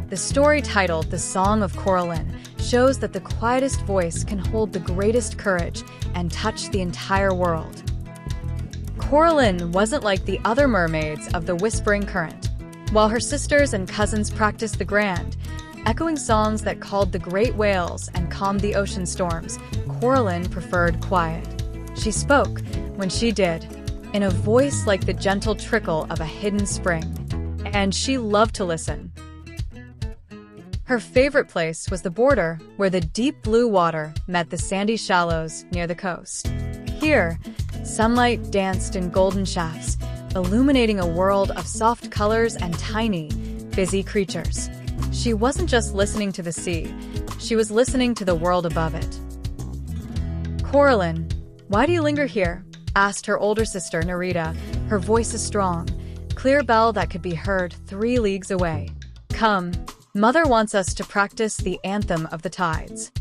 The story titled The Song of Corallyn shows that the quietest voice can hold the greatest courage and touch the entire world. Corallyn wasn't like the other mermaids of the Whispering Current. While her sisters and cousins practiced the grand, echoing songs that called the great whales and calmed the ocean storms, Corallyn preferred quiet. She spoke, when she did, in a voice like the gentle trickle of a hidden spring, and she loved to listen. Her favorite place was the border, where the deep blue water met the sandy shallows near the coast. Here, sunlight danced in golden shafts, illuminating a world of soft colors and tiny, busy creatures. She wasn't just listening to the sea, she was listening to the world above it. "Corallyn, why do you linger here?" asked her older sister, Nerita, her voice a strong, clear bell that could be heard 3 leagues away. "Come, Mother wants us to practice the anthem of the tides."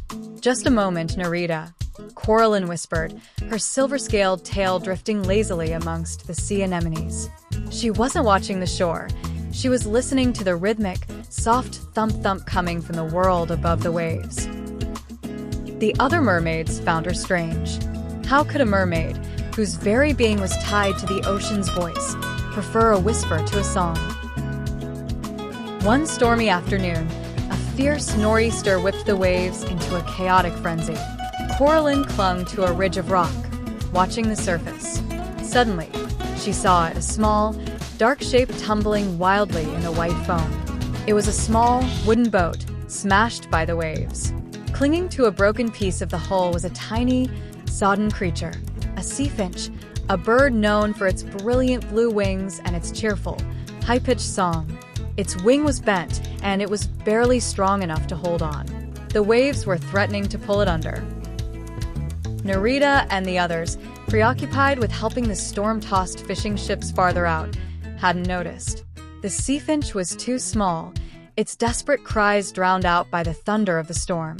"Just a moment, Nerita," Corallyn whispered, her silver-scaled tail drifting lazily amongst the sea anemones. She wasn't watching the shore. She was listening to the rhythmic, soft thump-thump coming from the world above the waves. The other mermaids found her strange. How could a mermaid, whose very being was tied to the ocean's voice, prefer a whisper to a song? One stormy afternoon, a fierce nor'easter whipped the waves into a chaotic frenzy. Corallyn clung to a ridge of rock, watching the surface. Suddenly, she saw it, a small, dark shape tumbling wildly in the white foam. It was a small, wooden boat, smashed by the waves. Clinging to a broken piece of the hull was a tiny, sodden creature, a sea finch, a bird known for its brilliant blue wings and its cheerful, high-pitched song. Its wing was bent, and it was barely strong enough to hold on. The waves were threatening to pull it under. Nerita and the others, preoccupied with helping the storm-tossed fishing ships farther out, hadn't noticed. The sea finch was too small, its desperate cries drowned out by the thunder of the storm.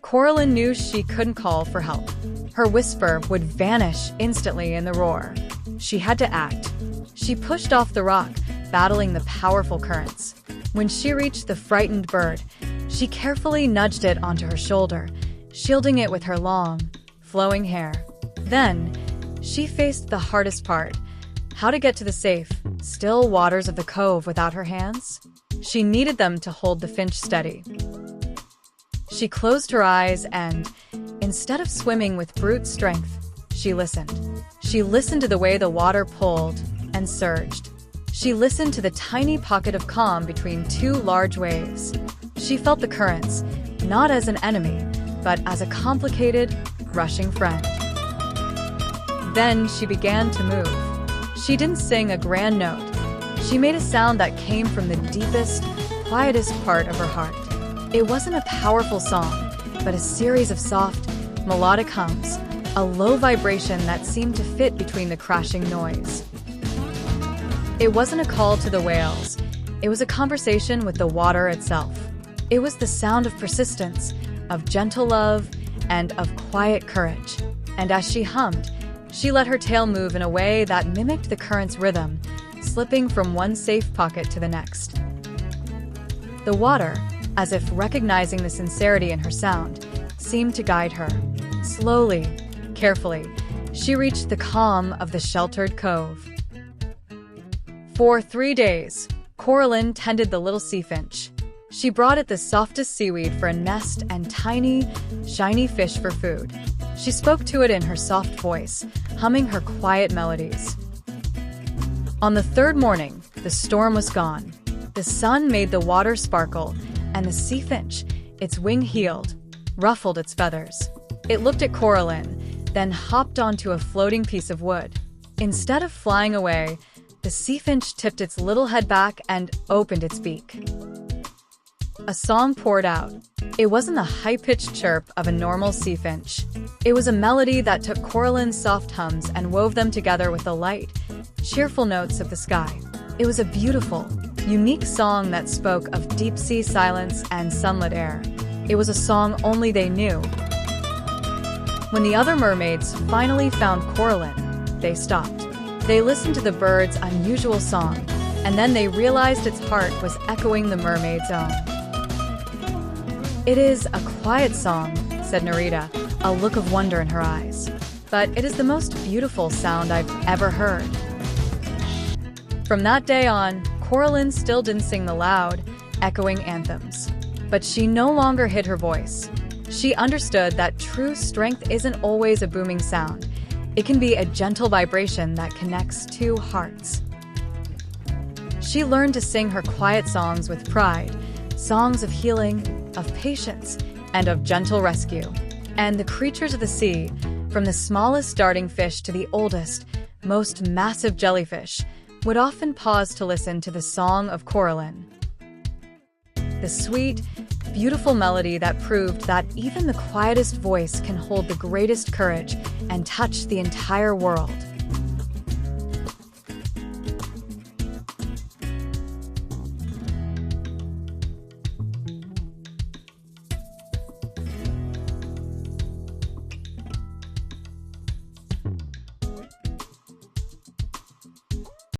Corallyn knew she couldn't call for help. Her whisper would vanish instantly in the roar. She had to act. She pushed off the rock, battling the powerful currents. When she reached the frightened bird, she carefully nudged it onto her shoulder, shielding it with her long, flowing hair. Then, she faced the hardest part: how to get to the safe, still waters of the cove without her hands. She needed them to hold the finch steady. She closed her eyes and, instead of swimming with brute strength, she listened. She listened to the way the water pulled and surged. She listened to the tiny pocket of calm between 2 large waves. She felt the currents, not as an enemy, but as a complicated, rushing friend. Then she began to move. She didn't sing a grand note. She made a sound that came from the deepest, quietest part of her heart. It wasn't a powerful song, but a series of soft, melodic hums, a low vibration that seemed to fit between the crashing noise. It wasn't a call to the whales. It was a conversation with the water itself. It was the sound of persistence, of gentle love, and of quiet courage. And as she hummed, she let her tail move in a way that mimicked the current's rhythm, slipping from one safe pocket to the next. The water, as if recognizing the sincerity in her sound, seemed to guide her. Slowly, carefully, she reached the calm of the sheltered cove. For 3 days, Corallyn tended the little sea finch. She brought it the softest seaweed for a nest and tiny, shiny fish for food. She spoke to it in her soft voice, humming her quiet melodies. On the 3rd morning, the storm was gone. The sun made the water sparkle, and the sea finch, its wing healed, ruffled its feathers. It looked at Corallyn, then hopped onto a floating piece of wood. Instead of flying away, the sea finch tipped its little head back and opened its beak. A song poured out. It wasn't the high-pitched chirp of a normal sea finch. It was a melody that took Corallyn's soft hums and wove them together with the light, cheerful notes of the sky. It was a beautiful, unique song that spoke of deep-sea silence and sunlit air. It was a song only they knew. When the other mermaids finally found Corallyn, they stopped. They listened to the bird's unusual song, and then they realized its heart was echoing the mermaid's own. "It is a quiet song," said Narita, a look of wonder in her eyes. "But it is the most beautiful sound I've ever heard." From that day on, Corallyn still didn't sing the loud, echoing anthems. But she no longer hid her voice. She understood that true strength isn't always a booming sound. It can be a gentle vibration that connects two hearts. She learned to sing her quiet songs with pride, songs of healing, of patience, and of gentle rescue. And the creatures of the sea, from the smallest darting fish to the oldest, most massive jellyfish, would often pause to listen to the Song of Corallyn. The sweet, beautiful melody that proved that even the quietest voice can hold the greatest courage and touch the entire world.